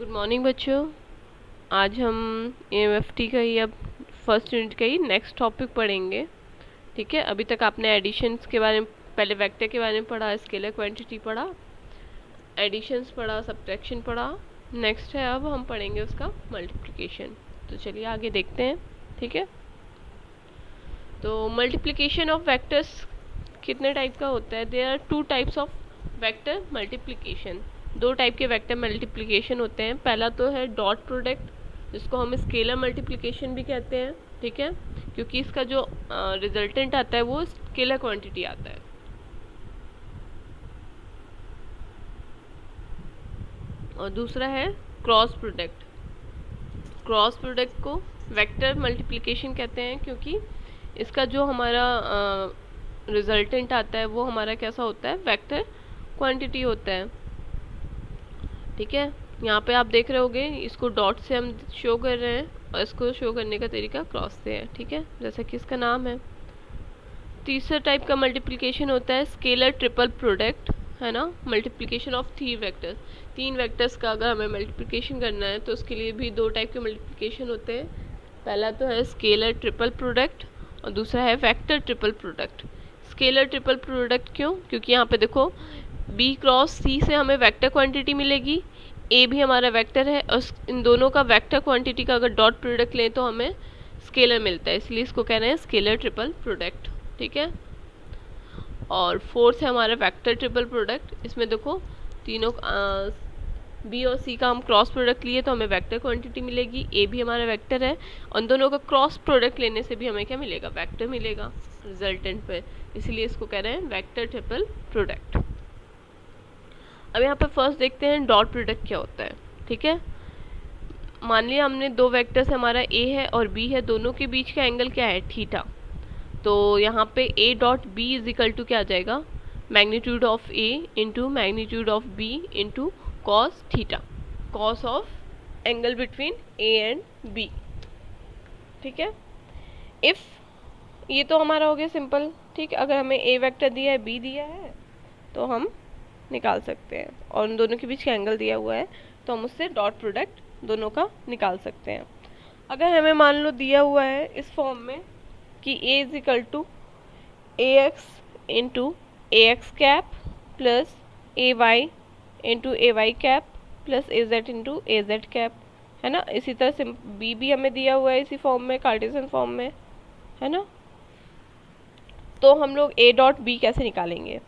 Good morning बच्चों। आज हम एएमएफटी का ही अब फर्स्ट यूनिट का ही नेक्स्ट टॉपिक पढ़ेंगे। ठीक है, अभी तक आपने एडिशंस के बारे में, पहले वेक्टर के बारे में पढ़ा, स्केलर क्वांटिटी पढ़ा, एडिशंस पढ़ा, सब्ट्रैक्शन पढ़ा। नेक्स्ट है अब हम पढ़ेंगे उसका मल्टीप्लिकेशन। तो चलिए आगे देखते हैं। ठीक है, तो मल्टीप्लिकेशन ऑफ वेक्टर्स कितने टाइप का होता है? There are two types of vector multiplication. दो टाइप के वेक्टर मल्टीप्लिकेशन होते हैं। पहला तो है डॉट प्रोडक्ट, जिसको हम स्केलर मल्टीप्लिकेशन भी कहते हैं। ठीक है, क्योंकि इसका जो रिजल्टेंट आता है वो स्केलर क्वांटिटी आता है। और दूसरा है क्रॉस प्रोडक्ट। क्रॉस प्रोडक्ट को वेक्टर मल्टीप्लिकेशन कहते हैं, क्योंकि इसका जो हमारा रिजल्टेंट आता है वो हमारा कैसा होता है? वेक्टर क्वांटिटी होता है। ठीक है, यहाँ पे आप देख रहे होगे, इसको डॉट से हम शो कर रहे हैं और इसको शो करने का तरीका क्रॉस से है। ठीक है, जैसा कि इसका नाम है। तीसरा टाइप का मल्टीप्लिकेशन होता है स्केलर ट्रिपल प्रोडक्ट, है ना। मल्टीप्लिकेशन ऑफ थ्री वेक्टर्स, तीन वेक्टर्स का अगर हमें मल्टीप्लिकेशन करना है तो उसके लिए भी दो टाइप के मल्टीप्लिकेशन होते हैं। पहला तो है स्केलर ट्रिपल प्रोडक्ट और दूसरा है vector triple product. Scalar triple product क्यों? क्योंकि यहाँ पे देखो, बी क्रॉस सी से हमें वेक्टर क्वांटिटी मिलेगी, ए भी हमारा वेक्टर है, और इन दोनों का वेक्टर क्वांटिटी का अगर डॉट प्रोडक्ट लें तो हमें स्केलर मिलता है, इसलिए इसको कह रहे हैं स्केलर ट्रिपल प्रोडक्ट। ठीक है, और फोर्थ है हमारा वेक्टर ट्रिपल प्रोडक्ट। इसमें देखो, तीनों बी और सी का हम क्रॉस प्रोडक्ट लिए तो हमें वेक्टर क्वांटिटी मिलेगी, ए भी हमारा वेक्टर है, और दोनों का क्रॉस प्रोडक्ट लेने से भी हमें क्या मिलेगा? वेक्टर मिलेगा रिजल्टेंट पे, इसलिए इसको कह रहे हैं वेक्टर ट्रिपल प्रोडक्ट। अब यहाँ पे फर्स्ट देखते हैं डॉट प्रोडक्ट क्या होता है। ठीक है, मान लिया हमने दो वेक्टर्स, हमारा ए है और बी है, दोनों के बीच का एंगल क्या है? थीटा। तो यहाँ पे A dot B is equal to क्या आ जाएगा? Magnitude of A into magnitude of B into cos theta, cos of angle between A and B. ठीक है, इफ ये तो हमारा हो गया सिंपल। ठीक है, अगर हमें ए वेक्टर दिया है, बी दिया है, तो हम निकाल सकते हैं, और उन दोनों के बीच का एंगल दिया हुआ है तो हम उससे डॉट प्रोडक्ट दोनों का निकाल सकते हैं। अगर हमें मान लो दिया हुआ है इस फॉर्म में कि a is equal to A X into A x cap plus A Y into A Y cap plus A Z into A Z cap, है ना। इसी तरह से b भी हमें दिया हुआ है इसी फॉर्म में, कार्टेशियन फॉर्म में, है ना। तो हम लोग a डॉट b कैसे निकालेंगे?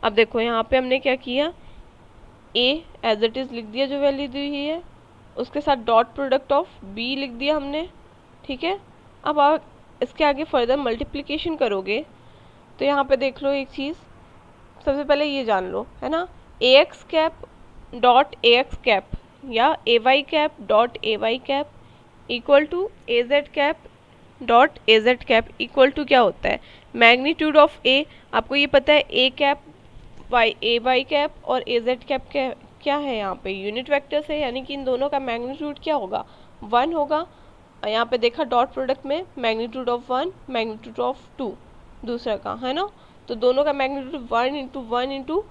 अब देखो, यहाँ पे हमने क्या किया, a एज इट इज़ लिख दिया जो वैल्यू दी हुई है, उसके साथ डॉट प्रोडक्ट ऑफ b लिख दिया हमने। ठीक है, अब आप इसके आगे फर्दर मल्टीप्लिकेशन करोगे तो यहाँ पे देख लो एक चीज़, सबसे पहले ये जान लो, है ना, a x cap dot a x cap या a Y cap dot a Y cap equal to a Z cap dot a Z cap equal to क्या होता है? Magnitude of a. आपको ये पता है a cap y, a Y cap और a Z cap क्या है? यहाँ पे यूनिट वेक्टर है, यानी कि इन दोनों का मैग्नीट्यूड क्या होगा? 1 होगा। यहाँ पे देखा डॉट प्रोडक्ट में मैग्नीट्यूड ऑफ 1, मैग्नीट्यूड ऑफ 2 दूसरा का, है ना। तो दोनों का मैग्नीट्यूड 1 इंटू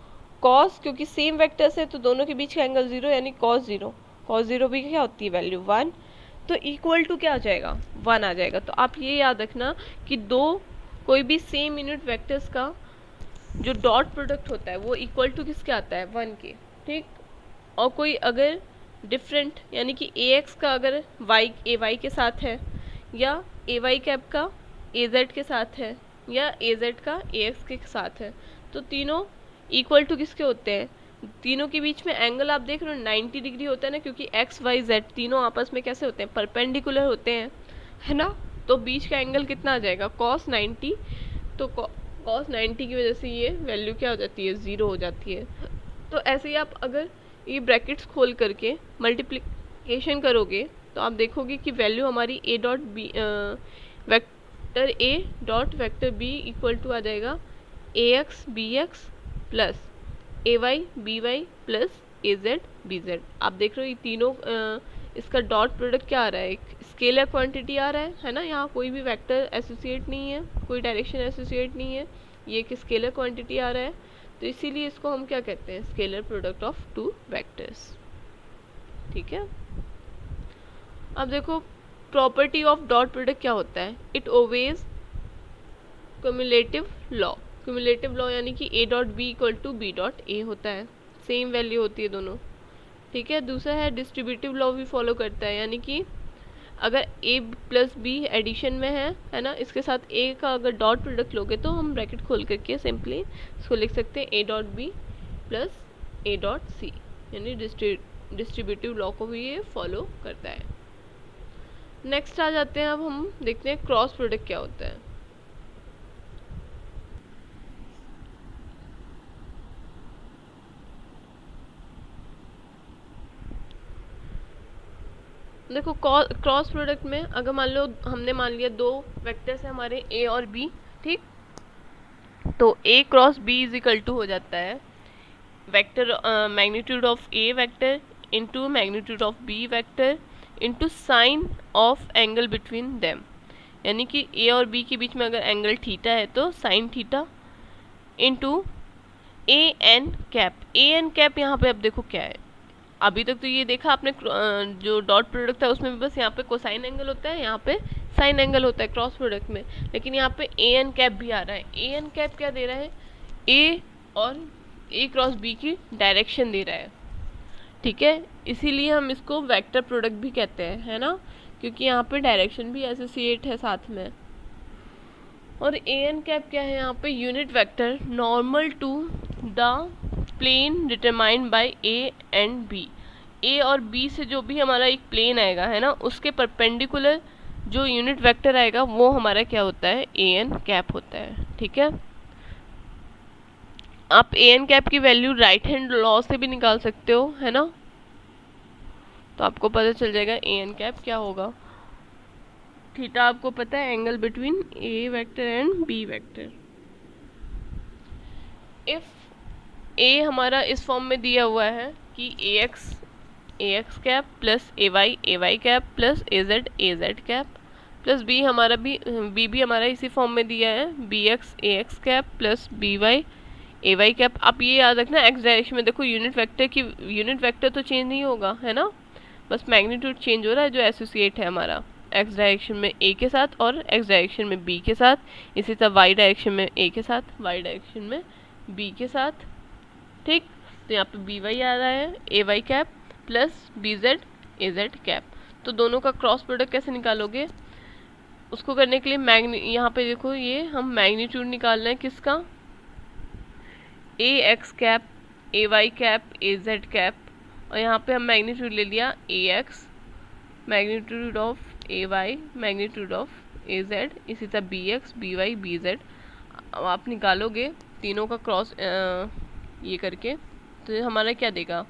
कॉस, क्योंकि सेम वेक्टर्स है तो दोनों के बीच का एंगल 0, यानी कॉस 0। कॉस 0 भी क्या होती है? वैल्यू 1। तो इक्वल टू क्या आ जाएगा? 1 आ जाएगा। तो आप ये याद रखना कि कोई भी सेम यूनिट वेक्टर्स का जो डॉट प्रोडक्ट होता है वो इक्वल टू किसके आता है? 1 के। ठीक, और कोई अगर डिफरेंट, यानी कि ए एक्स का अगर वाई ए वाई के साथ है, या ए वाई कैप का ए जेड के साथ है, या ए जेड का ए एक्स के साथ है, तो तीनों इक्वल टू किसके होते हैं? तीनों के बीच में एंगल आप देख रहे हो 90 डिग्री होता है ना, क्योंकि एक्स वाई जेड तीनों आपस में कैसे होते हैं? परपेंडिकुलर होते हैं, है ना। तो बीच का एंगल कितना आ जाएगा? कॉस 90। तो कॉस 90 की वजह से ये वैल्यू क्या हो जाती है? 0 हो जाती है। तो ऐसे ही आप अगर ये ब्रैकेट्स खोल करके मल्टीप्लिकेशन करोगे तो आप देखोगे कि वैल्यू हमारी a dot b vector a dot vector b equal to आ जाएगा a x b x plus A y b y plus A z b z. आप देख रहे हो ये तीनों इसका डॉट प्रोडक्ट क्या आ रहा है? एक स्केलर क्वांटिटी आ रहा है ना। यहाँ कोई भी वेक्टर एसोसिएट नहीं है, कोई डायरेक्शन एसोसिएट नहीं है, ये एक स्केलर क्वांटिटी आ रहा है, तो इसीलिए इसको हम क्या कहते हैं? Scalar product of two vectors. ठीक है। अब देखो प्रॉपर्टी ऑफ डॉट प्रोडक्ट क्या होता है, it obeys cumulative law. Cumulative law यानी कि A dot B equal to B dot A होता है, सेम वैल्यू होती है दोनों, ठीक है। दूसरा है डिस्ट्रीब्यूटिव लॉ भी फॉलो करता है, यानी कि अगर ए प्लस बी एडिशन में है ना, इसके साथ ए का अगर डॉट प्रोडक्ट लोगे तो हम ब्रैकेट खोल करके सिंपली इसको लिख सकते हैं A dot B plus A dot C, यानी डिस्ट्रीब्यूटिव लॉ को भी ये फॉलो करता है। नेक्स्ट आ जाते हैं, अब हम देखते हैं क्रॉस प्रोडक्ट क्या होता है। देखो क्रॉस प्रोडक्ट में अगर मान लो हमने मान लिया दो वेक्टर्स है हमारे ए और बी, ठीक, तो a cross B is equal to हो जाता है vector magnitude of a vector into magnitude of b vector into sine of angle between them, यानी कि ए और बी के बीच में अगर एंगल थीटा है तो sine theta into A N cap. A N cap यहाँ पे अब देखो क्या है, अभी तक तो ये देखा आपने जो डॉट प्रोडक्ट था उसमें भी बस यहाँ पे कोसाइन एंगल होता है, यहाँ पे साइन एंगल होता है क्रॉस प्रोडक्ट में, लेकिन यहाँ पे ए एन कैप भी आ रहा है। ए एन कैप क्या दे रहा है, ए और ए क्रॉस बी की डायरेक्शन दे रहा है, ठीक है। इसीलिए हम इसको वेक्टर प्रोडक्ट भी कहते हैं, है ना, क्योंकि यहाँ पे डायरेक्शन भी एसोसिएट है साथ में। और ए एन कैप क्या है यहाँ पे, unit vector normal to the plane determined by A and b. A और बी से जो भी हमारा एक प्लेन आएगा, है ना, उसके परपेंडिकुलर जो यूनिट वेक्टर आएगा वो हमारा क्या होता है, ए एन कैप होता है, ठीक है। आप ए एन कैप की वैल्यू राइट हैंड लॉ से भी निकाल सकते हो, है ना, तो आपको पता चल जाएगा ए एन कैप क्या होगा। थीटा आपको पता है angle between a vector and b vector. If a हमारा इस फॉर्म में दिया हुआ है कि ए एक्स कैप प्लस ए वाई कैप प्लस ए जेड कैप प्लस बी हमारा भी हमारा इसी फॉर्म में दिया है, b x cap plus b y a Y cap. आप ये याद रखना एक्स डायरेक्शन में देखो यूनिट वेक्टर तो चेंज नहीं होगा, है ना, बस मैग्नीट्यूड चेंज हो रहा है जो एसोसिएट है हमारा एक्स डायरेक्शन में ए के साथ और एक्स डायरेक्शन में बी के साथ, इसी तरह वाई डायरेक्शन में ए के साथ वाई डायरेक्शन में बी के साथ, ठीक। तो यहाँ पे बी वाई आ रहा है a Y cap plus b z a Z cap. तो दोनों का क्रॉस प्रोडक्ट कैसे निकालोगे, उसको करने के लिए यहाँ पे देखो ये हम मैग्नीट्यूड निकालना है किसका, a x cap a Y cap a Z cap, और यहाँ पे हम मैग्नीट्यूड ले लिया a x magnitude of A y magnitude of a z, इसी तरह b x b y b z. अब आप निकालोगे तीनों का क्रॉस ये करके, तो ये हमारा क्या देगा,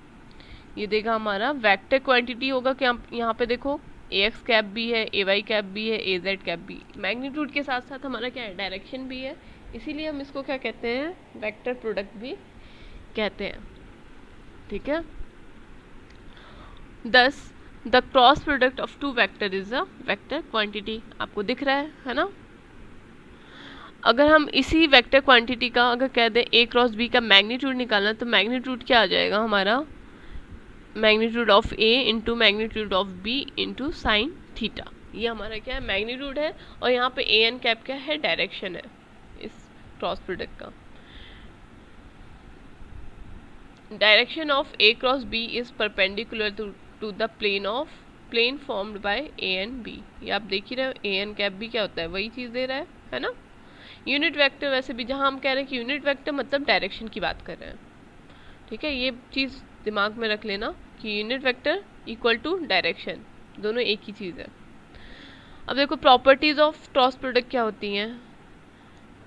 ये देगा हमारा वेक्टर क्वांटिटी होगा कि यहाँ पे देखो ए एक्स कैप भी है ए वाई कैप भी है ए जेड कैप भी, मैग्नीट्यूड के साथ साथ हमारा क्या है, डायरेक्शन भी है, इसीलिए हम इसको क्या कहते हैं, वेक्टर प्रोडक्ट भी कहते हैं, ठीक है। Thus the cross product of two vector is a vector quantity, आपको दिख रहा है ना। अगर हम इसी वेक्टर क्वांटिटी का अगर कह दें ए क्रॉस बी का मैग्नीट्यूड निकालना, तो मैग्नीट्यूड क्या आ जाएगा हमारा, magnitude of A into magnitude of B into sine theta, ये हमारा क्या है, मैग्नीट्यूड है। और यहाँ पे ए एन कैप क्या है, डायरेक्शन है इस क्रॉस प्रोडक्ट का। Direction of A cross B is perpendicular to the plane formed by A and B. ये आप देख ही रहे हो, ए एन कैप भी क्या होता है, वही चीज़ दे रहा है ना। यूनिट वेक्टर वैसे भी जहाँ हम कह रहे हैं कि यूनिट वेक्टर मतलब डायरेक्शन की बात कर रहे हैं, ठीक है, ये चीज़ दिमाग में रख लेना कि unit vector equal to direction, दोनों एक ही चीज़ है। अब देखो प्रॉपर्टीज़ ऑफ क्रॉस प्रोडक्ट क्या होती हैं।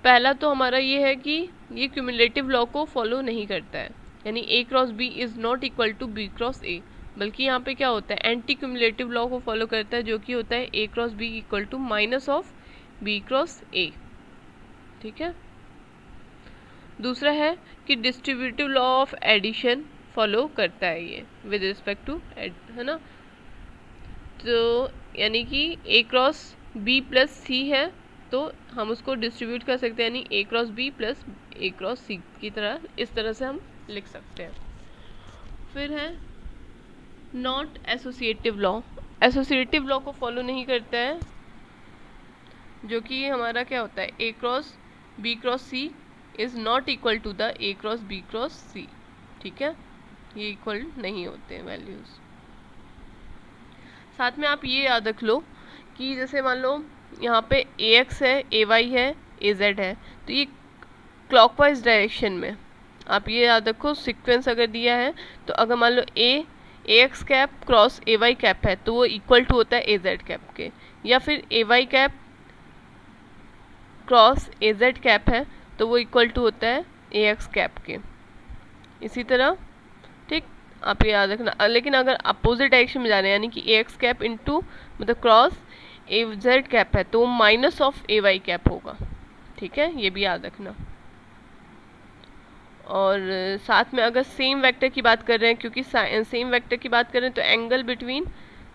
पहला तो हमारा ये है कि ये क्यूमुलेटिव लॉ को फॉलो नहीं करता है, यानी a cross b is not equal to b cross a, बल्कि यहाँ पे क्या होता है, एंटी क्यूमुलेटिव लॉ को फॉलो करता है, जो कि होता है a cross b equal to minus of b cross a, ठीक है। दूसरा है कि distributive law of addition follow करता है ये विद रिस्पेक्ट टू है ना, तो यानी कि ए क्रॉस बी प्लस सी है तो हम उसको डिस्ट्रीब्यूट कर सकते हैं, यानी a cross B plus A cross सी की तरह, इस तरह से हम लिख सकते हैं। फिर है not associative law, associative law को फॉलो नहीं करता है, जो कि हमारा क्या होता है a cross b cross c is not equal to the a cross b cross c, ठीक है, ये इक्वल नहीं होते हैं वैल्यूज़। साथ में आप ये याद रख लो कि जैसे मान लो यहाँ पे ए एक्स है, ए वाई है, ए जेड है, तो ये क्लॉकवाइज डायरेक्शन में, आप ये याद रखो सीक्वेंस अगर दिया है तो अगर मान लो a x cap cross a Y cap है तो वो इक्वल टू होता है ए जेड कैप के, या फिर a Y cap cross A Z cap है तो वो इक्वल टू होता है ए एक्स कैप के। इसी तरह ठीक आप ये याद रखना, लेकिन अगर अपोजिट डायरेक्शन में जा रहे हैं यानी कि ए एक्स कैप इंटू मतलब क्रॉस ए जेड कैप है तो वो minus of A Y cap होगा, ठीक है, ये भी याद रखना। और साथ में अगर सेम वेक्टर की बात कर रहे हैं, क्योंकि सेम वेक्टर की बात कर रहे हैं तो एंगल बिटवीन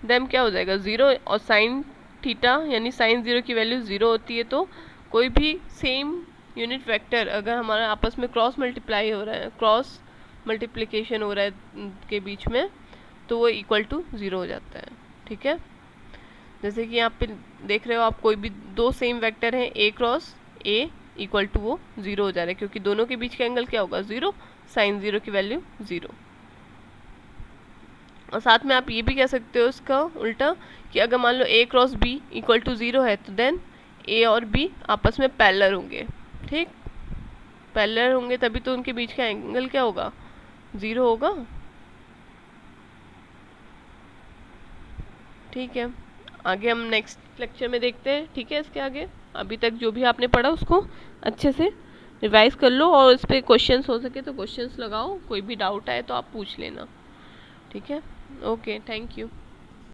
देम क्या हो जाएगा 0, और साइन थीटा यानी साइन 0 की वैल्यू 0 होती है, तो कोई भी सेम यूनिट वेक्टर अगर हमारा आपस में क्रॉस मल्टीप्लाई हो रहा है, क्रॉस मल्टीप्लिकेशन हो रहा है के बीच में, तो वो इक्वल टू 0 हो जाता है, ठीक है। जैसे कि यहाँ पे देख रहे हो आप कोई भी दो सेम वेक्टर हैं ए क्रॉस ए इक्वल टू वो 0 हो जा रहा है, क्योंकि दोनों के बीच का एंगल क्या होगा 0, साइन 0 की वैल्यू 0। और साथ में आप ये भी कह सकते हो इसका उल्टा कि अगर मान लो ए क्रॉस बी इक्वल टू 0 है तो देन ए और बी आपस में पैरेलल होंगे, ठीक, पैरेलल होंगे तभी तो उनके बीच का एंगल क्या होगा 0 होगा, ठीक है। आगे हम नेक्स्ट लेक्चर में देखते हैं, ठीक है। इसके आगे अभी तक जो भी आपने पढ़ा उसको अच्छे से रिवाइज कर लो, और इस पर क्वेश्चंस हो सके तो क्वेश्चंस लगाओ, कोई भी डाउट आए तो आप पूछ लेना, ठीक है। Okay, thank you.